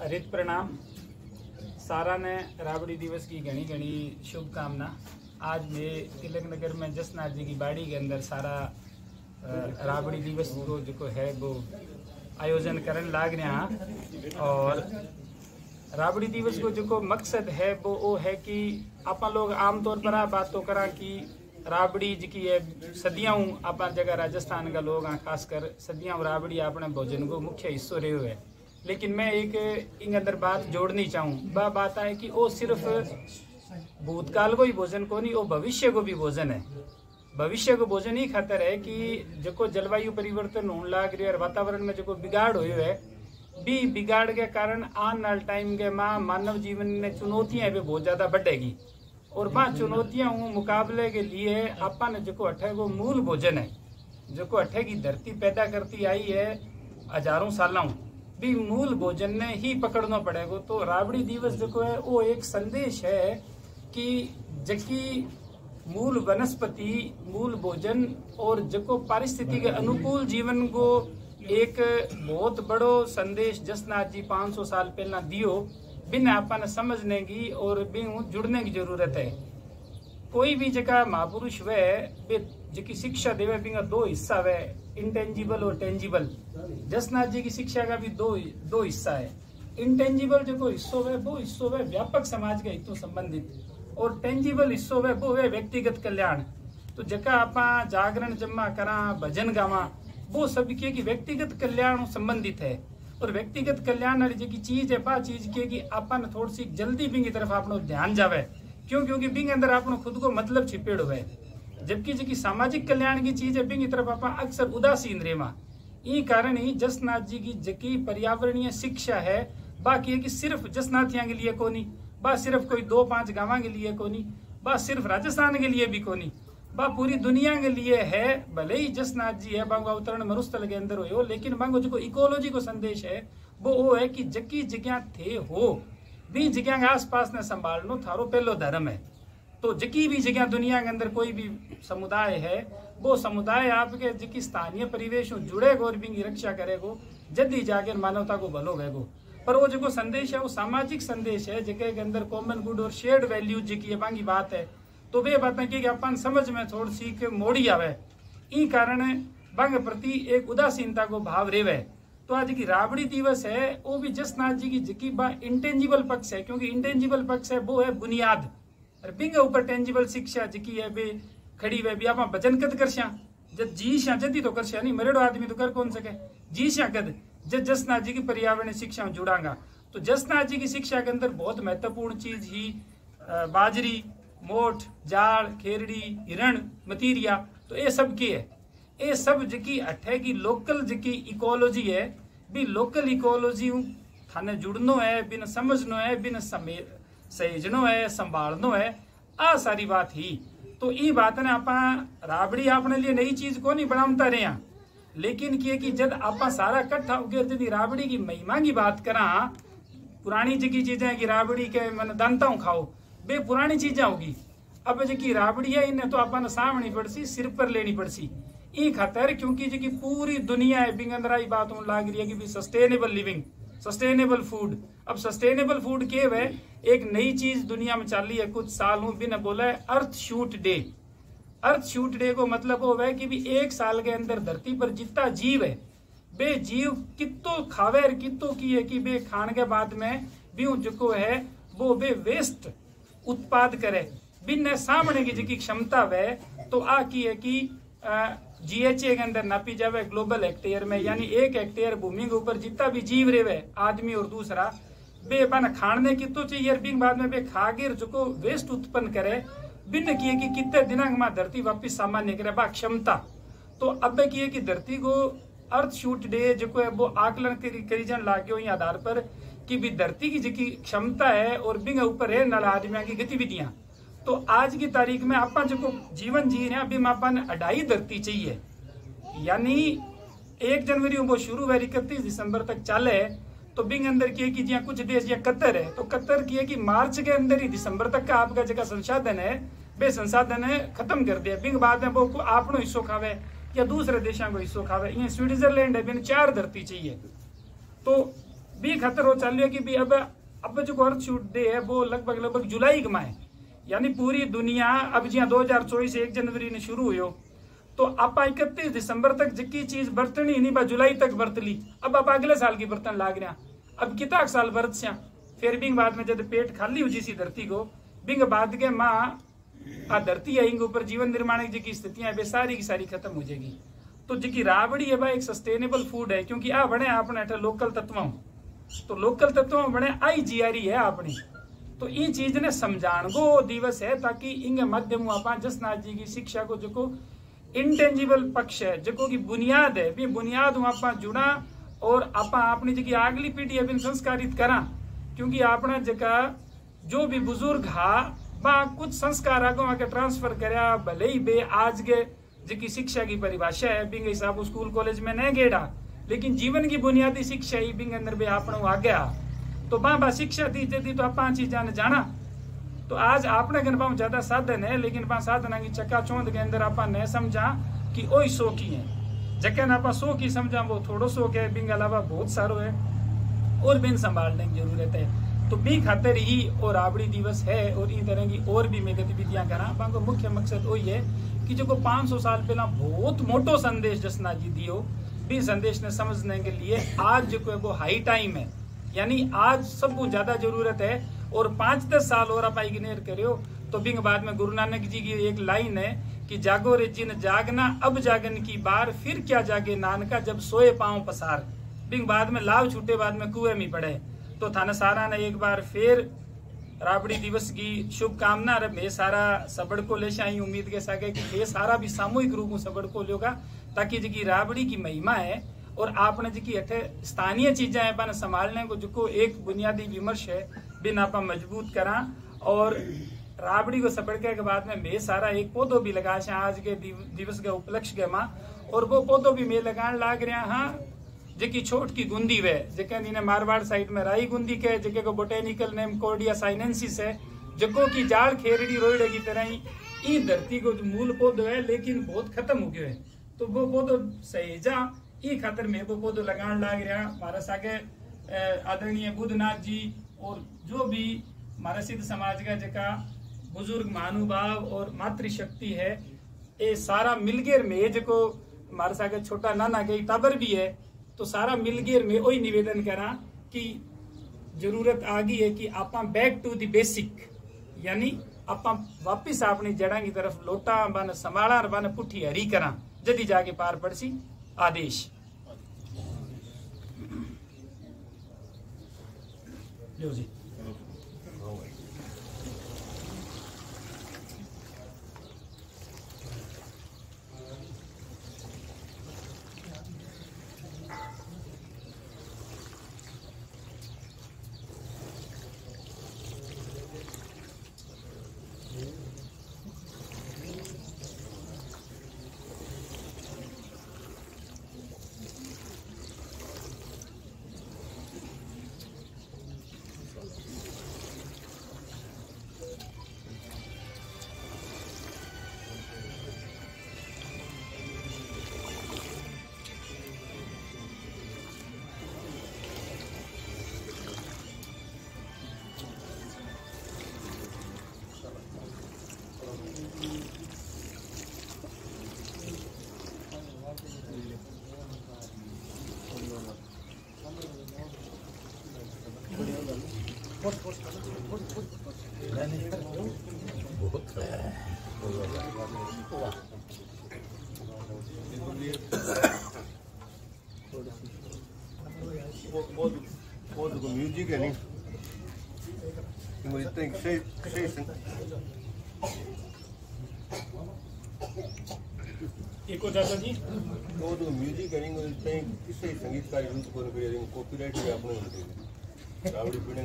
हरित प्रणाम। सारा ने राबड़ी दिवस की घनी घनी शुभकामना। आज मैं तिलक नगर में जसनाथ जी की बाड़ी के अंदर सारा राबड़ी दिवस को जो है वो आयोजन करने लाग रहे हैं। और राबड़ी दिवस को जो मकसद है वो है कि आप लोग आमतौर पर आ बात तो करा कि राबड़ी जी की है सदियों आप जगह राजस्थान का लोग खासकर सदियों राबड़ी अपने भोजन को मुख्य हिस्सों रहे हुए। लेकिन मैं एक इन अंदर बात जोड़नी चाहूँ। वह बात है कि वो सिर्फ भूतकाल को ही भोजन को नहीं, वो भविष्य को भी भोजन है। भविष्य को भोजन ही खातर है कि जो जलवायु परिवर्तन होने लग रही है और वातावरण में जो बिगाड़ हुए है भी बिगाड़ के कारण आने वाले टाइम के मानव जीवन में चुनौतियां भी बहुत ज्यादा बढ़ेगी। और वहाँ चुनौतियां मुकाबले के लिए अपन जो अठे को मूल भोजन है जो अठे की धरती पैदा करती आई है हजारों सालों भी मूल भोजन ने ही पकड़ना पड़ेगा। तो राबड़ी दिवस जो है वो एक संदेश है कि जबकि मूल वनस्पति मूल भोजन और जो पारिस्थितिक के अनुकूल जीवन को एक बहुत बड़ो संदेश जसनाथ जी 500 साल पहला दियो बिन अपन समझने की और बिन जुड़ने की जरूरत है। कोई भी जगह महापुरुष वे जी शिक्षा देवे बिंगा दो हिस्सा वे इंटेंजिबल और टेंजिबल। जसनाथ जी की शिक्षा का भी दो हिस्सा है। इंटेंजिबल जो हिस्सों है वो हिस्सों है व्यापक समाज के हितों संबंधित और टेंजिबल हिस्सों है वो है व्यक्तिगत कल्याण। तो जगह आप जागरण जमा करा भजन गावा वो सब की व्यक्तिगत कल्याण संबंधित है। और व्यक्तिगत कल्याण वाली जी चीज है बा चीज की कि अपन थोड़ी सी जल्दी बिंग की तरफ अपनो ध्यान जावे। क्यों? क्योंकि बिंग अंदर अपनो खुद को मतलब छिपेड़ो है। जबकि जी सामाजिक कल्याण की चीज है बिंग की तरफ आप अक्सर उदासीन रेमा। ये कारण ही जसनाथ जी की जकी पर्यावरणीय शिक्षा है बाकी है कि सिर्फ जसनाथिया के लिए को नहीं, बा सिर्फ कोई 2-5 गाँव के लिए को नहीं, बा सिर्फ राजस्थान के लिए भी को नहीं, बा पूरी दुनिया के लिए है। भले ही जसनाथ जी है बांगो अवतरण मरुस्थल के अंदर हो, लेकिन बांगो जो इकोलॉजी को संदेश है वो है कि जकी जगह थे हो भी जगह के आसपास ने संभालनो थारो पहलो धर्म है। तो जकी भी जगह दुनिया के अंदर कोई भी समुदाय है वो समुदाय आपके जकी स्थानीय परिवेश जुड़ेगो और भी रक्षा करेगो जल्दी जाके मानवता को भलो होगो। पर वो जो संदेश है वो सामाजिक संदेश है जगह के अंदर कॉमन गुड और शेयर्ड वैल्यू जी बाकी बात है। तो वे बातें कि अपन समझ में थोड़ी सी मोड़ी आवे ई कारण बंग प्रति एक उदासीनता को भाव रेवे। तो आज की राबड़ी दिवस है वो भी जसनाथ जी की जकी बा इंटेंजिबल पक्ष है। क्योंकि इंटेंजिबल पक्ष है वो है बुनियाद और बिंग ऊपर टेंजिबल शिक्षा जकी है बे खड़ी वे भी आप भजन कद करशा जब जी श्या जदी तो करशा नहीं मरेड़ो आदमी तो कर कौन सके जी श्या कद जब जसनाथ जी की पर्यावरण शिक्षा जुड़ांगा। तो जसनाथ जी की शिक्षा के अंदर बहुत महत्वपूर्ण चीज ही बाजरी मोठ जाड़ खेरड़ी हिरण मतीरिया तो ये सब की है। ये सब जकी अठे की लोकल जकी इकोलॉजी है भी लोकल इकोलॉजी थाने जुड़नो है बिन समझनो है बिन सहेजनो है संभालनो है आ सारी बात ही। तो ये बात ने आप राबड़ी अपने लिए नई चीज को नहीं बनाता रहे हैं, लेकिन कि जब आप सारा इकट्ठा होकर यदि राबड़ी की महिमा की बात करा पुरानी जकी चीजें कि राबड़ी के मन दानता खाओ बे पुरानी चीजें होगी। अब जी राबड़ी है इन्हें तो अपन सामनी पड़सी सिर पर लेनी पड़सी ई खातर क्योंकि जी पूरी दुनिया है बिंग अंदर आई बात लाग रही है कि सस्टेनेबल लिविंग सस्टेनेबल फूड। अब सस्टेनेबल फूड के वे एक नई चीज दुनिया में चल रही है कुछ साल बिना बोला है अर्थ शूट डे। अर्थ शूट डे को मतलब वो है कि भी एक साल के अंदर धरती पर जितना जीव है बे जीव कितो खावे और कितो की है कि बे खाने के बाद में भी जो है वो बे वेस्ट उत्पाद करे बिन सामने की जी क्षमता वे तो आ की है कि GHA के अंदर नापी जावे ग्लोबल हेक्टेयर में। यानी 1 हेक्टेयर भूमि के ऊपर जितना भी जीव रेवे आदमी और दूसरा बे बन खाने की तो चाहिए बिन बाद में बे खागिर जो वेस्ट उत्पन्न करे बिन किए कि कितने दिनांक में धरती वापिस सामान्य करे बा क्षमता। तो अब किए कि धरती को अर्थ शूट डे जो है वो आकलन करी जान लागे आधार पर कि भी धरती की जी क्षमता है और बिंग ऊपर है नल आदमियों की गतिविधियां। तो आज की तारीख में आप जो जीवन जी रहे अभी अपन 2.5 धरती चाहिए। यानी 1 जनवरी वो शुरू है 31 दिसंबर तक चले तो बिंग अंदर किए कि जहाँ कुछ देश या कतर है तो कतर किए कि मार्च के अंदर ही दिसंबर तक का आपका जगह संसाधन है बे संसाधन है खत्म कर दिया बिंग बाद में वो आपनो हिस्सों खावे या दूसरे देशों को हिस्सों खावे। ये स्विट्जरलैंड है बिन 4 धरती चाहिए। तो भी खतर हो चल कि भी अब जो अर्थ शूट डे है वो लगभग जुलाई का है, यानी पूरी दुनिया अब जिया 2024 1 जनवरी ने शुरू हुई तो आप 31 दिसंबर तक जिकी चीज बरतनी नहीं बा जुलाई तक बरत ली, अब आप अगले साल की बर्तन लाग रहा, अब कितना साल बरत स्या, फिर बिंग बाद में जब पेट खाली हो जिसी धरती को बिंग बाद के माँ आ धरती है ऊपर जीवन निर्माण की जी स्थितियां वे सारी की सारी खत्म हो जाएगी। तो जी राबड़ी है एक सस्टेनेबल फूड है, क्योंकि आ बने आपने अठे लोकल तत्वों, तो लोकल तत्वों बने आई जीआरी है अपनी, तो ये चीज ने समझाण को दिवस है ताकि इंगे माध्यम आप जसनाथ जी की शिक्षा को जो इंटेंजिबल पक्ष है जो की बुनियाद है भी बुनियाद आप जुड़ा और आप अपनी जी अगली पीढ़ी है संस्कारित करा, क्योंकि आपने जगह जो भी बुजुर्ग हा बा कुछ संस्कार आगो आके ट्रांसफर करया भले ही बे आज के जी शिक्षा की परिभाषा है बिंग हिसाब स्कूल कॉलेज में नहीं गेड़ा, लेकिन जीवन की बुनियादी शिक्षा ही बिंग अंदर बे आपने आ गया, तो बा शिक्षा दी जाती तो आप चीजा ने जाना। तो आज आपने गन पाऊ ज्यादा साधन है, लेकिन पा साधना की चकाचौंध के अंदर आप ने समझा कि ओई सो की है, जगह आप सो की समझा वो थोड़ो सो के बिंग अलावा बहुत सारो है और बिन संभालने की जरूरत है। तो बी खातर ही और राबड़ी दिवस है और इन तरह की और भी मैं गतिविधियां करा, को मुख्य मकसद वही है कि जो 500 साल पहला बहुत मोटो संदेश जसनाथ जी दियो भी संदेश ने समझने के लिए आज जो है वो हाई टाइम है, यानी आज सबको ज्यादा जरूरत है। और 5-10 साल और आप इग्नोर करो तो बिंग बाद में गुरु नानक जी की एक लाइन है कि जागो रे जिन जागना अब जागन की बार, फिर क्या जागे नानका जब सोए पांव पसार, बिंग बाद में लाभ छूटे बाद में कुएं में पड़े। तो थाना सारा ने एक बार फिर राबड़ी दिवस की शुभकामना मैं सारा सबड़ को ले आई उम्मीद के सागे कि ये सारा भी सामूहिक रूप में सबड़ को लेगा, ताकि जी राबड़ी की महिमा है और आपने जी अठे स्थानीय चीजें है संभालने को जो एक बुनियादी विमर्श है बिन आप मजबूत करा। और राबड़ी को सबड़ के बाद में मैं सारा एक पौधो भी लगा आज के दिवस के उपलक्ष्य के माँ, और वो पौधो भी मैं लगान लाग रहा हाँ जी छोट की गुंदी वे जिन्हें मारवाड़ साइड में राई गुंदी के जगह को बोटेनिकल नेम कोर्डिया साइनेंसिस है, जको की जाड़ खेरड़ी रोइडे की तरह ही धरती को जो मूल पौधो है लेकिन बहुत खत्म हो गयो है, तो वो पौधो सहेजा ई खातर मैं वो पौधो लगान लाग रहा। हमारा सागे आदरणीय बुद्धनाथ जी और जो भी हमारा सिद्ध समाज का जका बुजुर्ग महानुभाव और मातृशक्ति है ये सारा मिलगेर में जो हमारे सागे छोटा नाना के टाबर भी है, तो सारा मिलगेर में वही निवेदन करा कि जरूरत आ गई है कि आप बैक टू द बेसिक, यानी आप वापिस अपनी जड़ा की तरफ लौटा बन संभाला बन पुठी हरी करा जदी जाके पार पड़सी आदेश। लो जी बहुत म्यूजिक है नहीं मुझे सही एको चाचा जी वो तो म्यूजिक है नहीं मुझे किसी संगीतकार यूज कर कॉपीराइट भी अपने रावड़ी पीने